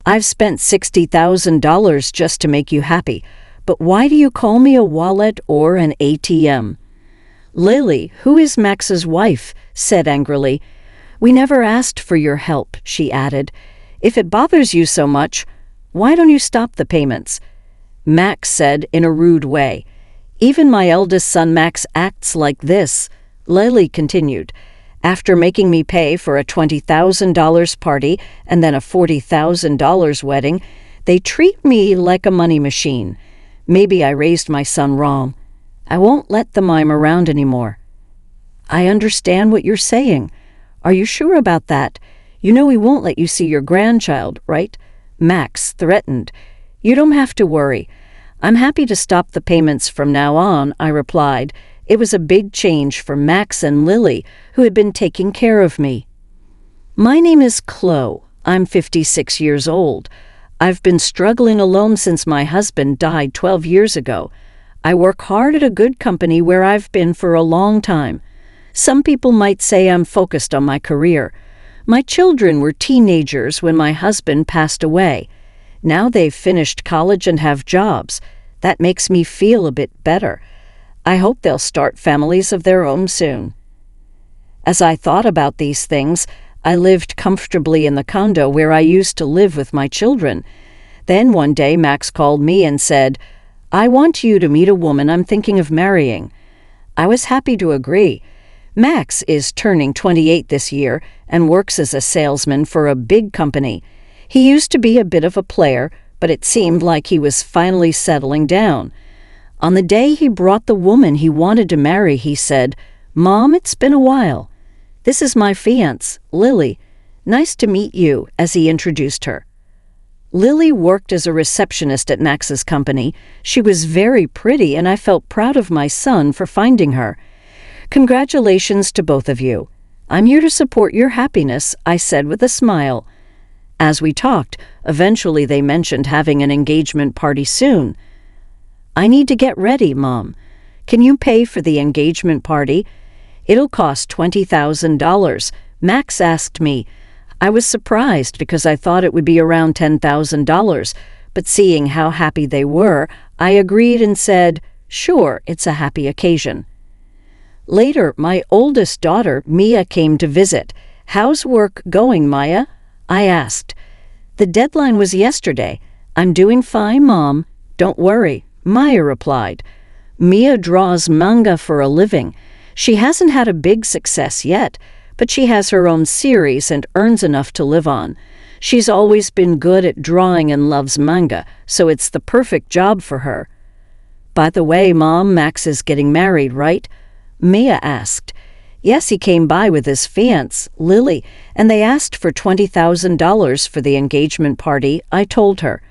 I've spent $60,000 just to make you happy, but why do you call me a wallet or an ATM? Lily, who is Max's wife, said angrily. We never asked for your help, she added. If it bothers you so much, why don't you stop the payments? Max said in a rude way. Even my eldest son Max acts like this, Lily continued. After making me pay for a $20,000 party and then a $40,000 wedding, they treat me like a money machine. Maybe I raised my son wrong. I won't let them mime around anymore. I understand what you're saying. Are you sure about that? You know he won't let you see your grandchild, right? Max threatened. You don't have to worry. I'm happy to stop the payments from now on, I replied. It was a big change for Max and Lily, who had been taking care of me. My name is Chloe. I'm 56 years old. I've been struggling alone since my husband died 12 years ago. I work hard at a good company where I've been for a long time. Some people might say I'm focused on my career. My children were teenagers when my husband passed away. Now they've finished college and have jobs. That makes me feel a bit better. I hope they'll start families of their own soon. As I thought about these things, I lived comfortably in the condo where I used to live with my children. Then one day Max called me and said, I want you to meet a woman I'm thinking of marrying. I was happy to agree. Max is turning 28 this year and works as a salesman for a big company. He used to be a bit of a player, but it seemed like he was finally settling down. On the day he brought the woman he wanted to marry, he said, Mom, it's been a while. This is my fiancée, Lily. Nice to meet you, as he introduced her. Lily worked as a receptionist at Max's company. She was very pretty, and I felt proud of my son for finding her. Congratulations to both of you. I'm here to support your happiness, I said with a smile. As we talked, eventually they mentioned having an engagement party soon. I need to get ready, Mom. Can you pay for the engagement party? It'll cost $20,000, Max asked me. I was surprised because I thought it would be around $10,000, but seeing how happy they were, I agreed and said, sure, it's a happy occasion. Later, my oldest daughter, Mia, came to visit. How's work going, Maya? I asked. The deadline was yesterday. I'm doing fine, Mom. Don't worry, Maya replied. Mia draws manga for a living. She hasn't had a big success yet, but she has her own series and earns enough to live on. She's always been good at drawing and loves manga, so it's the perfect job for her. By the way, Mom, Max is getting married, right? Mia asked. Yes, he came by with his fiancée, Lily, and they asked for $20,000 for the engagement party, I told her.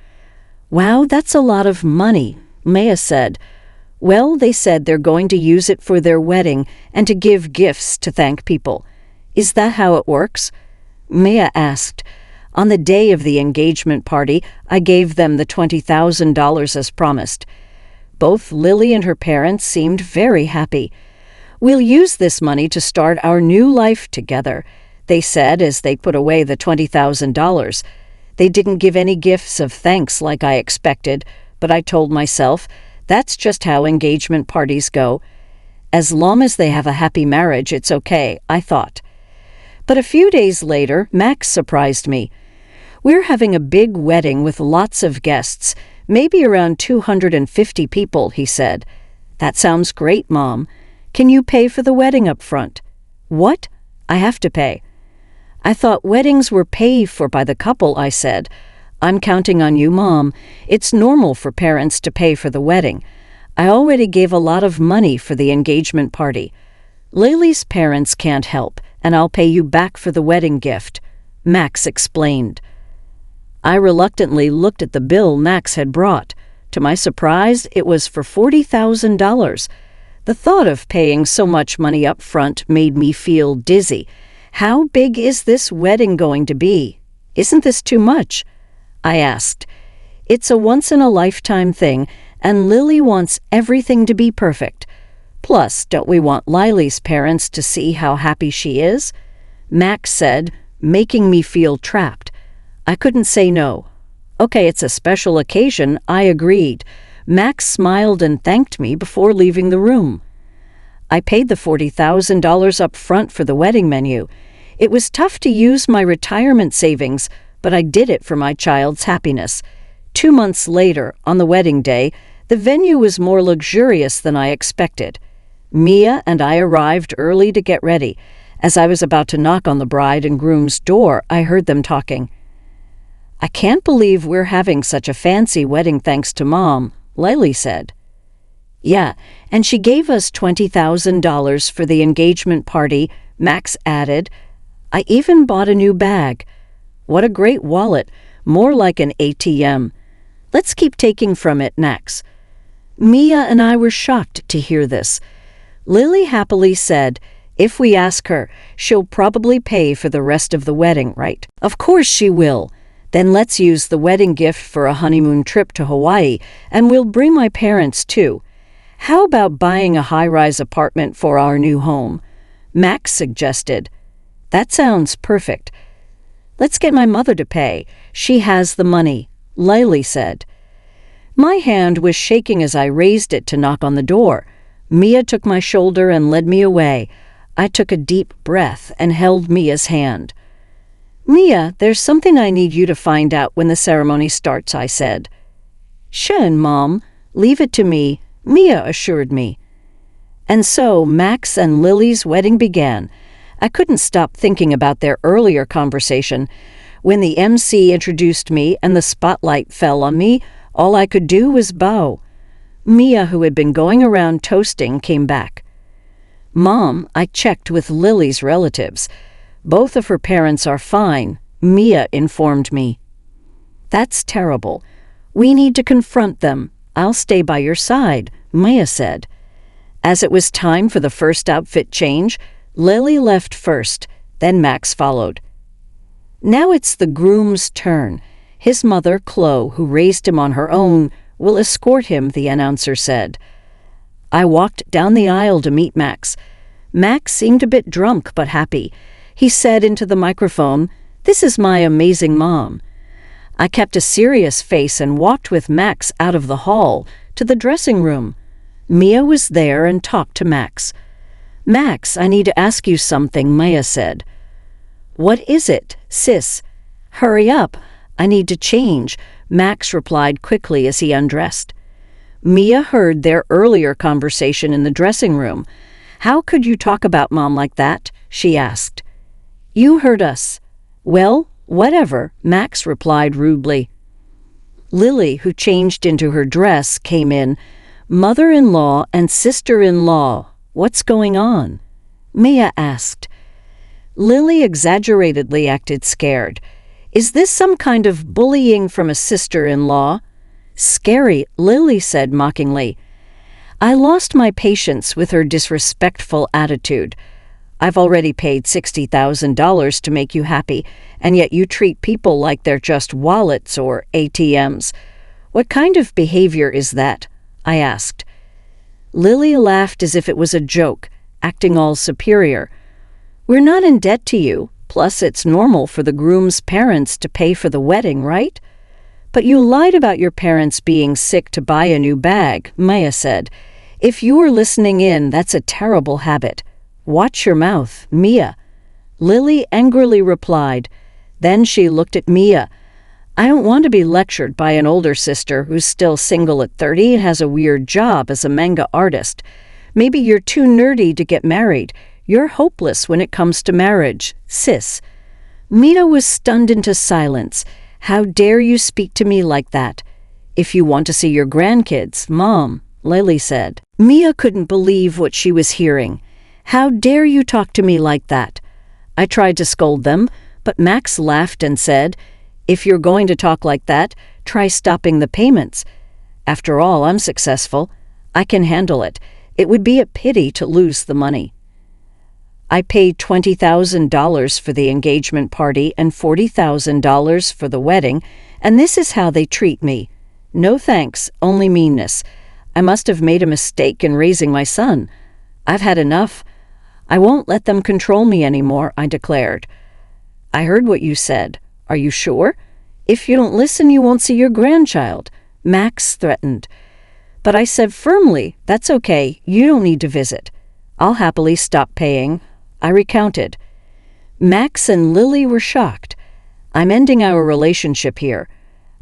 Wow, that's a lot of money, Mia said. Well, they said they're going to use it for their wedding and to give gifts to thank people. Is that how it works? Mia asked. On the day of the engagement party, I gave them the $20,000 as promised. Both Lily and her parents seemed very happy. We'll use this money to start our new life together, they said as they put away the $20,000. They didn't give any gifts of thanks like I expected, but I told myself, that's just how engagement parties go. As long as they have a happy marriage, it's okay, I thought. But a few days later, Max surprised me. We're having a big wedding with lots of guests, maybe around 250 people, he said. That sounds great, Mom. Can you pay for the wedding up front? What? I have to pay. I thought weddings were paid for by the couple, I said. I'm counting on you, Mom. It's normal for parents to pay for the wedding. I already gave a lot of money for the engagement party. Lily's parents can't help, and I'll pay you back for the wedding gift, Max explained. I reluctantly looked at the bill Max had brought. To my surprise, it was for $40,000. The thought of paying so much money up front made me feel dizzy. How big is this wedding going to be? Isn't this too much? I asked. It's a once-in-a-lifetime thing, and Lily wants everything to be perfect. Plus, don't we want Lily's parents to see how happy she is? Max said, making me feel trapped. I couldn't say no. Okay, it's a special occasion, I agreed. Max smiled and thanked me before leaving the room. I paid the $40,000 up front for the wedding menu. It was tough to use my retirement savings, but I did it for my child's happiness. 2 months later, on the wedding day, the venue was more luxurious than I expected. Mia and I arrived early to get ready. As I was about to knock on the bride and groom's door, I heard them talking. "I can't believe we're having such a fancy wedding thanks to Mom," Lily said. "Yeah, and she gave us $20,000 for the engagement party," Max added. "I even bought a new bag. What a great wallet, more like an ATM. Let's keep taking from it, Max." Mia and I were shocked to hear this. Lily happily said, "If we ask her, she'll probably pay for the rest of the wedding, right?" "Of course she will. Then let's use the wedding gift for a honeymoon trip to Hawaii, and we'll bring my parents too. How about buying a high-rise apartment for our new home?" Max suggested. "That sounds perfect. Let's get my mother to pay. She has the money," Lily said. My hand was shaking as I raised it to knock on the door. Mia took my shoulder and led me away. I took a deep breath and held Mia's hand. "Mia, there's something I need you to find out when the ceremony starts," I said. "Sure, Mom. Leave it to me," Mia assured me. And so Max and Lily's wedding began. I couldn't stop thinking about their earlier conversation. When the MC introduced me and the spotlight fell on me, all I could do was bow. Mia, who had been going around toasting, came back. "Mom, I checked with Lily's relatives. Both of her parents are fine," Mia informed me. "That's terrible. We need to confront them. I'll stay by your side," Mia said. As it was time for the first outfit change, Lily left first, then Max followed. "Now it's the groom's turn. His mother, Chloe, who raised him on her own, will escort him," the announcer said. I walked down the aisle to meet Max. Max seemed a bit drunk but happy. He said into the microphone, "This is my amazing mom." I kept a serious face and walked with Max out of the hall to the dressing room. Mia was there and talked to Max. "Max, I need to ask you something," Mia said. "What is it, sis?" "Hurry up. I need to change," Max replied quickly as he undressed. Mia heard their earlier conversation in the dressing room. "How could you talk about Mom like that?" she asked. "You heard us." "Well, whatever," Max replied rudely. Lily, who changed into her dress, came in. "Mother-in-law and sister-in-law, what's going on?" Mia asked. Lily exaggeratedly acted scared. "Is this some kind of bullying from a sister-in-law?" "Scary," Lily said mockingly. I lost my patience with her disrespectful attitude. "I've already paid $60,000 to make you happy, and yet you treat people like they're just wallets or ATMs. What kind of behavior is that?" I asked. Lily laughed as if it was a joke, acting all superior. "We're not in debt to you. Plus, it's normal for the groom's parents to pay for the wedding, right?" "But you lied about your parents being sick to buy a new bag," Maya said. "If you were listening in, that's a terrible habit. Watch your mouth, Mia." Lily angrily replied. Then she looked at Mia. "I don't want to be lectured by an older sister who's still single at 30 and has a weird job as a manga artist. Maybe you're too nerdy to get married. You're hopeless when it comes to marriage, sis." Mia was stunned into silence. "How dare you speak to me like that?" "If you want to see your grandkids, Mom," Lily said. Mia couldn't believe what she was hearing. "How dare you talk to me like that?" I tried to scold them, but Max laughed and said, "If you're going to talk like that, try stopping the payments. After all, I'm successful. I can handle it. It would be a pity to lose the money." I paid $20,000 for the engagement party and $40,000 for the wedding, and this is how they treat me. No thanks, only meanness. I must have made a mistake in raising my son. I've had enough. I won't let them control me anymore, I declared. "I heard what you said. Are you sure?" If you don't listen, you won't see your grandchild," Max threatened. But I said firmly, "That's okay, you don't need to visit. I'll happily stop paying," I recounted. Max and Lily were shocked. "I'm ending our relationship here.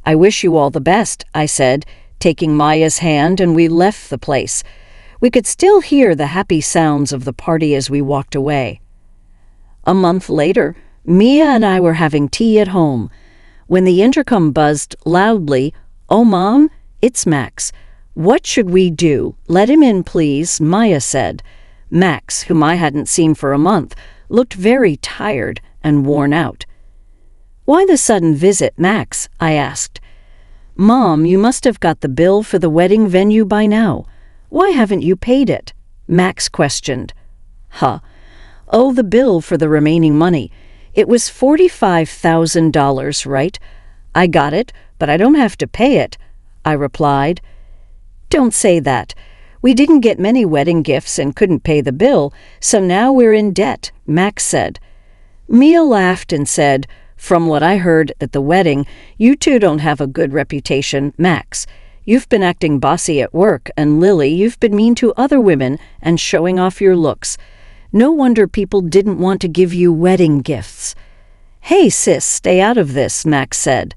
I wish you all the best," I said, taking Maya's hand, and we left the place. We could still hear the happy sounds of the party as we walked away. A month later, Mia and I were having tea at home. When the intercom buzzed loudly, "Oh, Mom, it's Max. What should we do? Let him in, please," Maya said. Max, whom I hadn't seen for a month, looked very tired and worn out. "Why the sudden visit, Max?" I asked. "Mom, you must have got the bill for the wedding venue by now. Why haven't you paid it?" Max questioned. "Huh. Oh, the bill for the remaining money. It was $45,000, right? I got it, but I don't have to pay it," I replied. "Don't say that. We didn't get many wedding gifts and couldn't pay the bill, so now we're in debt," Max said. Mia laughed and said, "From what I heard at the wedding, you two don't have a good reputation, Max. You've been acting bossy at work, and Lily, you've been mean to other women and showing off your looks. No wonder people didn't want to give you wedding gifts." "Hey, sis, stay out of this," Max said.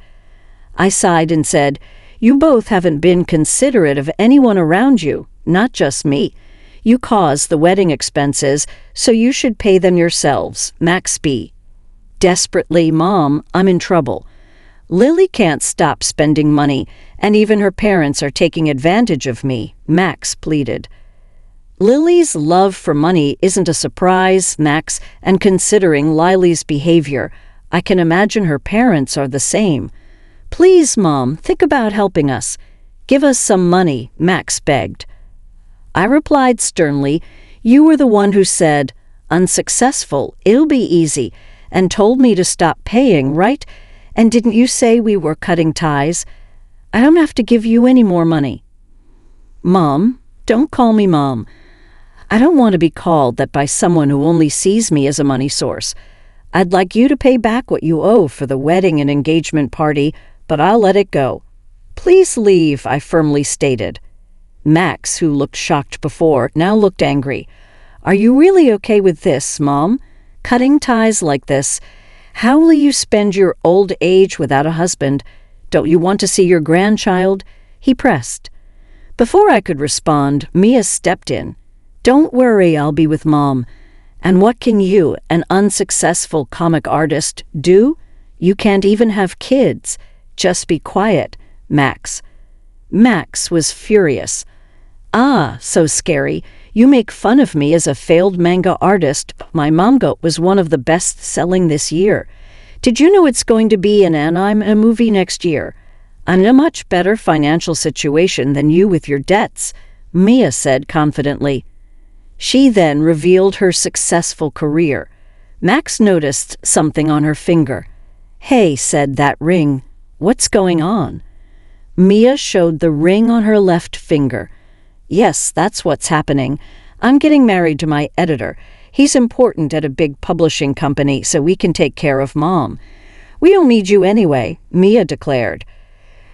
I sighed and said, "You both haven't been considerate of anyone around you, not just me. You caused the wedding expenses, so you should pay them yourselves, Max B." Desperately, "Mom, I'm in trouble. Lily can't stop spending money, and even her parents are taking advantage of me," Max pleaded. "Lily's love for money isn't a surprise, Max, and considering Lily's behavior, I can imagine her parents are the same. Please, Mom, think about helping us. Give us some money," Max begged. I replied sternly, "You were the one who said, 'Unsuccessful, it'll be easy,' and told me to stop paying, right? And didn't you say we were cutting ties? I don't have to give you any more money." "Mom, don't call me Mom. I don't want to be called that by someone who only sees me as a money source. I'd like you to pay back what you owe for the wedding and engagement party, but I'll let it go." "Please leave," I firmly stated. Max, who looked shocked before, now looked angry. "Are you really okay with this, Mom? Cutting ties like this? How will you spend your old age without a husband? Don't you want to see your grandchild?" he pressed. Before I could respond, Mia stepped in. "Don't worry, I'll be with Mom. And what can you, an unsuccessful comic artist, do? You can't even have kids. Just be quiet, Max." Max was furious. "Ah, so scary. You make fun of me as a failed manga artist. My manga was one of the best-selling this year. Did you know it's going to be an anime movie next year? I'm in a much better financial situation than you with your debts," Mia said confidently. She then revealed her successful career. Max noticed something on her finger. "Hey," said that ring. "What's going on?" Mia showed the ring on her left finger. "Yes, that's what's happening. I'm getting married to my editor. He's important at a big publishing company, so we can take care of Mom. We don't need you anyway," Mia declared.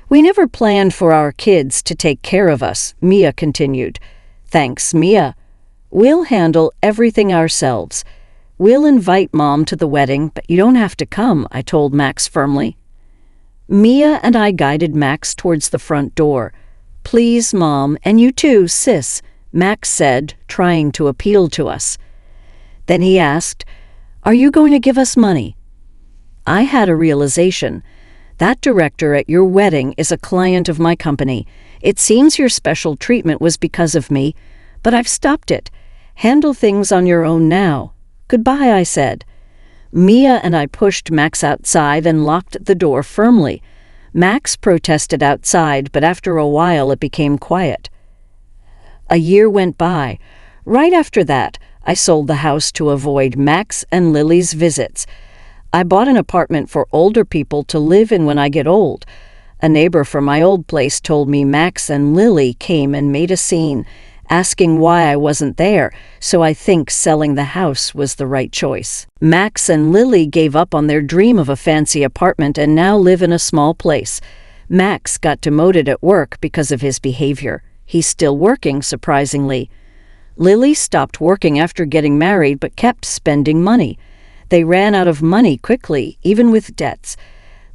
"We never planned for our kids to take care of us," Mia continued. "Thanks, Mia. We'll handle everything ourselves. We'll invite Mom to the wedding, but you don't have to come," I told Max firmly. Mia and I guided Max towards the front door. "Please, Mom, and you too, sis," Max said, trying to appeal to us. Then he asked, "Are you going to give us money?" I had a realization. That director at your wedding is a client of my company. It seems your special treatment was because of me, but I've stopped it. Handle things on your own now. Goodbye, I said. Mia and I pushed Max outside and locked the door firmly. Max protested outside, but after a while it became quiet. A year went by. Right after that, I sold the house to avoid Max and Lily's visits. I bought an apartment for older people to live in when I get old. A neighbor from my old place told me Max and Lily came and made a scene, asking why I wasn't there, so I think selling the house was the right choice. Max and Lily gave up on their dream of a fancy apartment and now live in a small place. Max got demoted at work because of his behavior. He's still working, surprisingly. Lily stopped working after getting married but kept spending money. They ran out of money quickly, even with debts.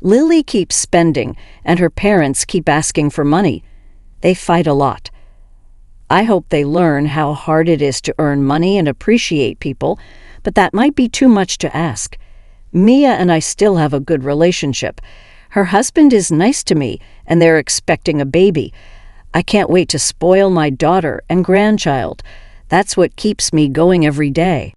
Lily keeps spending, and her parents keep asking for money. They fight a lot. I hope they learn how hard it is to earn money and appreciate people, but that might be too much to ask. Mia and I still have a good relationship. Her husband is nice to me, and they're expecting a baby. I can't wait to spoil my daughter and grandchild. That's what keeps me going every day.